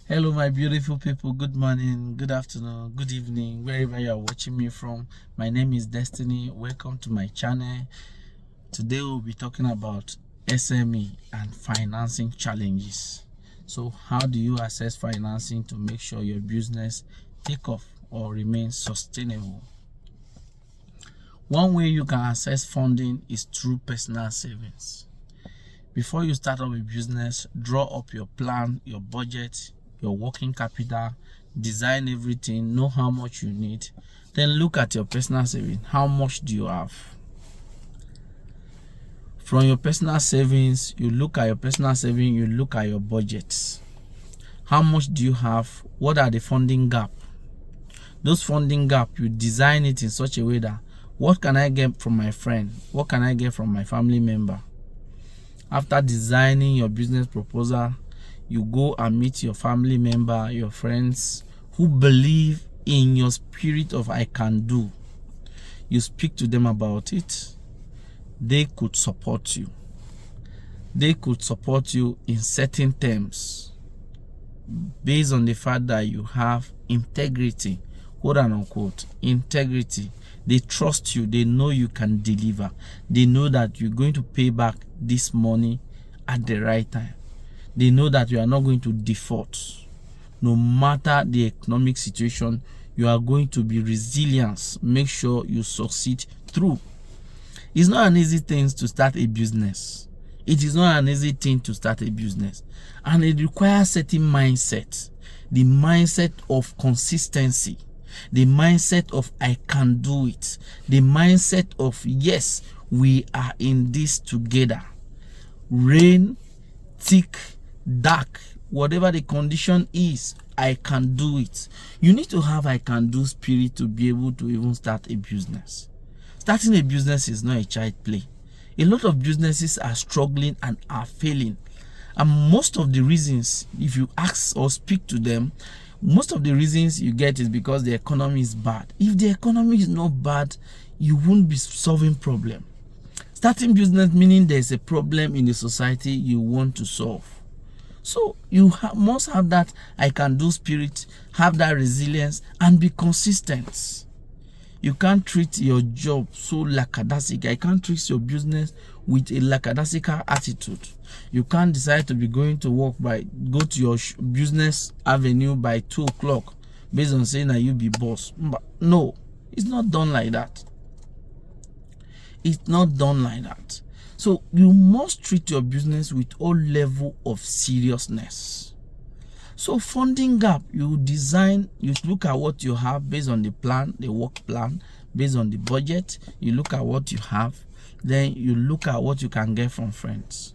Hello, my beautiful people. Good morning, good afternoon, good evening, wherever you are watching me from. My name is Destiny. Welcome to my channel. Today we'll be talking about SME and financing challenges. So how do you assess financing to make sure your business take off or remain sustainable? One way you can assess funding is through personal savings. Before you start up a business, draw up your plan, your budget, your working capital, design everything, know how much you need. Then look at your personal savings. How much do you have? From your personal savings, you look at your personal savings, you look at your budgets. How much do you have? What are the funding gap? Those funding gap, you design it in such a way that what can I get from my friend? What can I get from my family member? After designing your business proposal, you go and meet your family member, your friends who believe in your spirit of I can do. You speak to them about it. They could support you. They could support you in certain terms based on the fact that you have integrity, quote and unquote, integrity. They trust you. They know you can deliver. They know that you're going to pay back this money at the right time. They know that you are not going to default. No matter the economic situation, you are going to be resilient. Make sure you succeed through. It's not an easy thing to start a business. It is not an easy thing to start a business. And it requires certain mindset. The mindset of consistency. The mindset of I can do it. The mindset of yes, we are in this together. Rain, thick, dark, whatever the condition is, I can do it. You need to have I can do spirit to be able to even start a business. Starting a business is not a child play. A lot of businesses are struggling and are failing. And most of the reasons, if you ask or speak to them, most of the reasons you get is because the economy is bad. If the economy is not bad, you won't be solving problem. Starting business meaning there's a problem in the society you want to solve. So you must have that I can do spirit, have that resilience, and be consistent. You can't treat your job so lackadaisical. You can't treat your business with a lackadaisical attitude. You can't decide to be going to work go to your business avenue by 2 o'clock based on saying that you be boss. But no, it's not done like that. It's not done like that. So you must treat your business with all level of seriousness. So funding gap, you look at what you have based on the plan, the work plan, based on the budget. You look at what you have, then you look at what you can get from friends.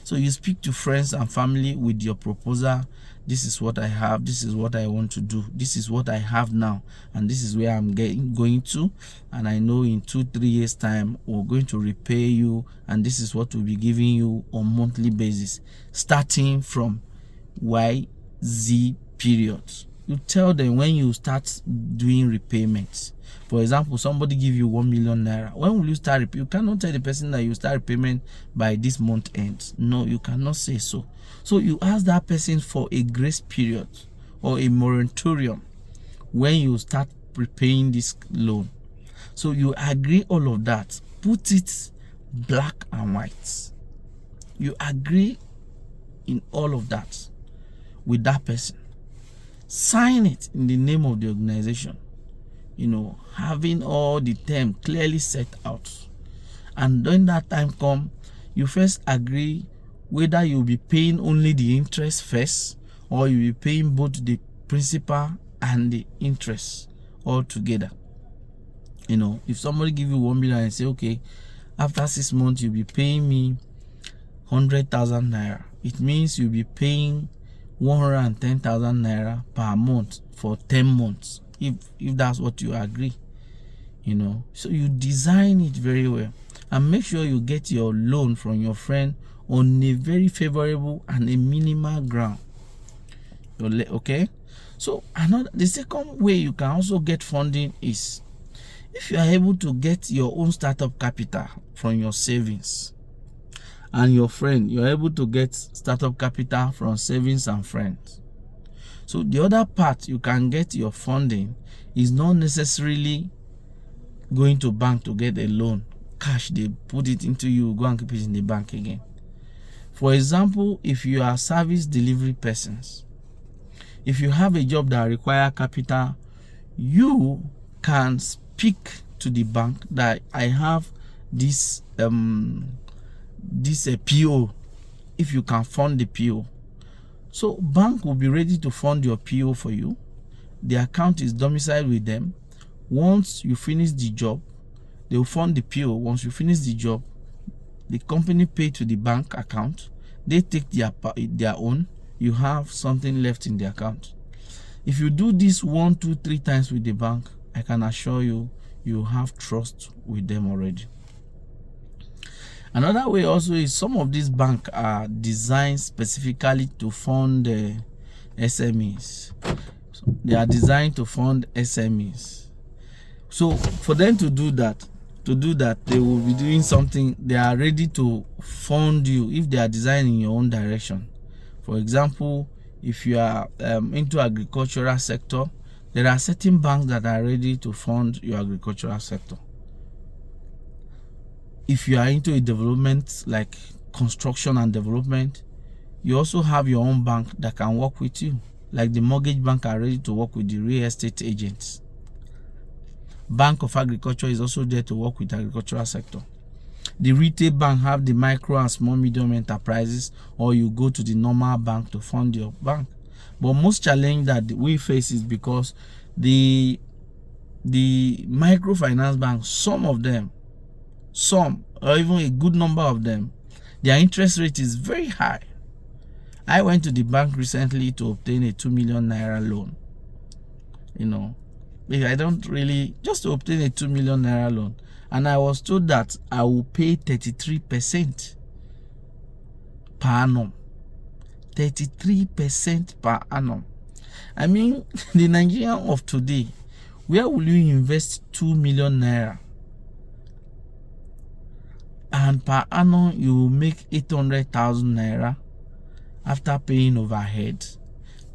So you speak to friends and family with your proposal. This is what I have. This is what I want to do. This is what I have now. And this is where I'm going to. And I know in 2-3 years time, we're going to repay you. And this is what we'll be giving you on monthly basis. Starting from YZ period. You tell them when you start doing repayments. For example, somebody give you 1 million naira. When will you start repayment? You cannot tell the person that you start repayment by this month end. No, you cannot say so. So you ask that person for a grace period or a moratorium when you start repaying this loan. So you agree all of that. Put it black and white. You agree in all of that with that person. Sign it in the name of the organization. You know, having all the terms clearly set out. And when that time comes, you first agree whether you'll be paying only the interest first or you'll be paying both the principal and the interest all together. You know, if somebody give you 1 million and say, okay, after 6 months you'll be paying me 100,000 naira, it means you'll be paying 110,000 naira per month for 10 months. If that's what you agree, you know. So you design it very well and make sure you get your loan from your friend on a very favorable and a minimal ground. Okay. So the second way you can also get funding is if you are able to get your own startup capital from your savings. And your friend, you're able to get startup capital from savings and friends. So the other part you can get your funding is not necessarily going to bank to get a loan. Cash, they put it into you, go and keep it in the bank again. For example, if you are service delivery persons, if you have a job that require capital, you can speak to the bank that I have this PO, if you can fund the PO. So bank will be ready to fund your PO for you. The account is domiciled with them. Once you finish the job, they will fund the PO. Once you finish the job, the company pay to the bank account. They take their own. You have something left in the account. If you do this 1, 2, 3 times with the bank, I can assure you, you have trust with them already. Another way also is some of these banks are designed specifically to fund SMEs. So they are designed to fund SMEs. So for them to do that, they will be doing something. They are ready to fund you if they are designed in your own direction. For example, if you are into agricultural sector, there are certain banks that are ready to fund your agricultural sector. If you are into a development like construction and development, you also have your own bank that can work with you. Like the mortgage bank are ready to work with the real estate agents. Bank of Agriculture is also there to work with the agricultural sector. The retail bank have the micro and small medium enterprises, or you go to the normal bank to fund your bank. But most challenge that we face is because the microfinance banks, some or even a good number of them, their interest rate is very high. I went to the bank recently to obtain a 2 million naira loan. Just to obtain a 2 million naira loan, and I was told that I will pay 33% per annum. 33% per annum. I mean, the Nigerian of today, where will you invest 2 million naira? And per annum you will make 800,000 naira after paying overhead,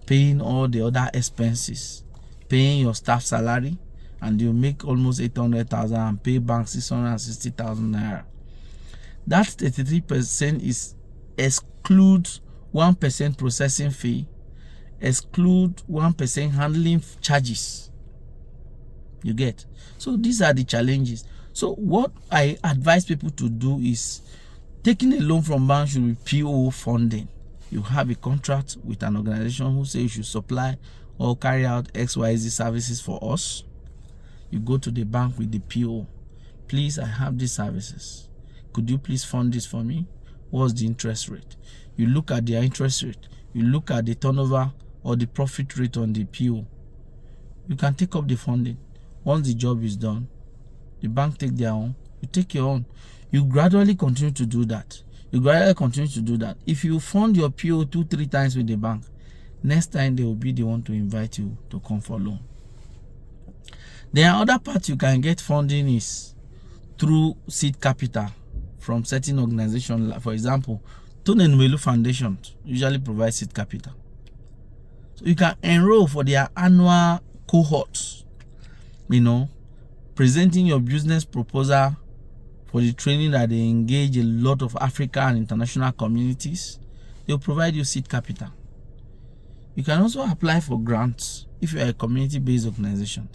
paying all the other expenses, paying your staff salary, and you make almost 800,000 and pay bank 660,000 naira. That 33% is excludes 1% processing fee, exclude 1% handling charges. You get? So these are the challenges. So what I advise people to do is taking a loan from bank should be PO funding. You have a contract with an organization who says you should supply or carry out XYZ services for us. You go to the bank with the PO. Please, I have these services. Could you please fund this for me? What's the interest rate? You look at their interest rate. You look at the turnover or the profit rate on the PO. You can take up the funding. Once the job is done, the bank take their own, you take your own. You gradually continue to do that. If you fund your PO 2-3 times with the bank, next time they will be the one to invite you to come for loan. Then other part you can get funding is through seed capital from certain organizations. For example, Tone Nwelu Foundation usually provides seed capital. So you can enroll for their annual cohorts, presenting your business proposal for the training that they engage a lot of African and international communities. They'll provide you seed capital. You can also apply for grants if you are a community-based organization.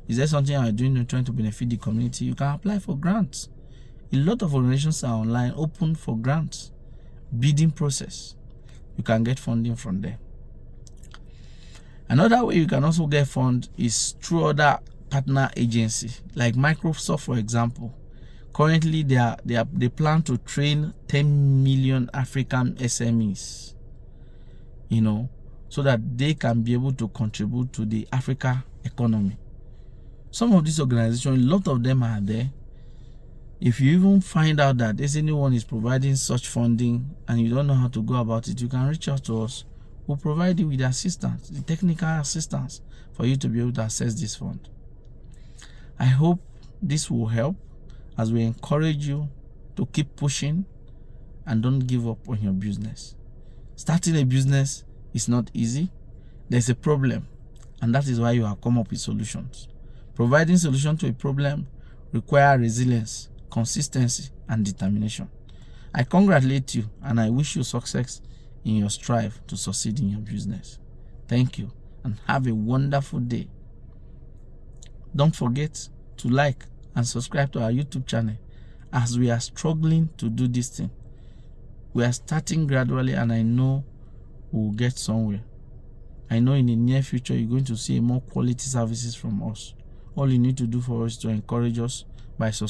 Is there something you are doing trying to benefit the community? You can apply for grants. A lot of organizations are online, open for grants. Bidding process. You can get funding from there. Another way you can also get fund is through other partner agencies, like Microsoft, for example. Currently, they plan to train 10 million African SMEs, so that they can be able to contribute to the Africa economy. Some of these organizations, a lot of them are there. If you even find out that there's anyone is providing such funding and you don't know how to go about it, you can reach out to us. We'll provide you with the assistance, the technical assistance, for you to be able to access this fund. I hope this will help as we encourage you to keep pushing and don't give up on your business. Starting a business is not easy. there's a problem, and that is why you have come up with solutions. Providing solution to a problem requires resilience, consistency, and determination. I congratulate you and I wish you success in your strive to succeed in your business. Thank you and have a wonderful day. Don't forget to like and subscribe to our YouTube channel as we are struggling to do this thing. We are starting gradually and I know we'll get somewhere. I know in the near future you're going to see more quality services from us. All you need to do for us is to encourage us by subscribing.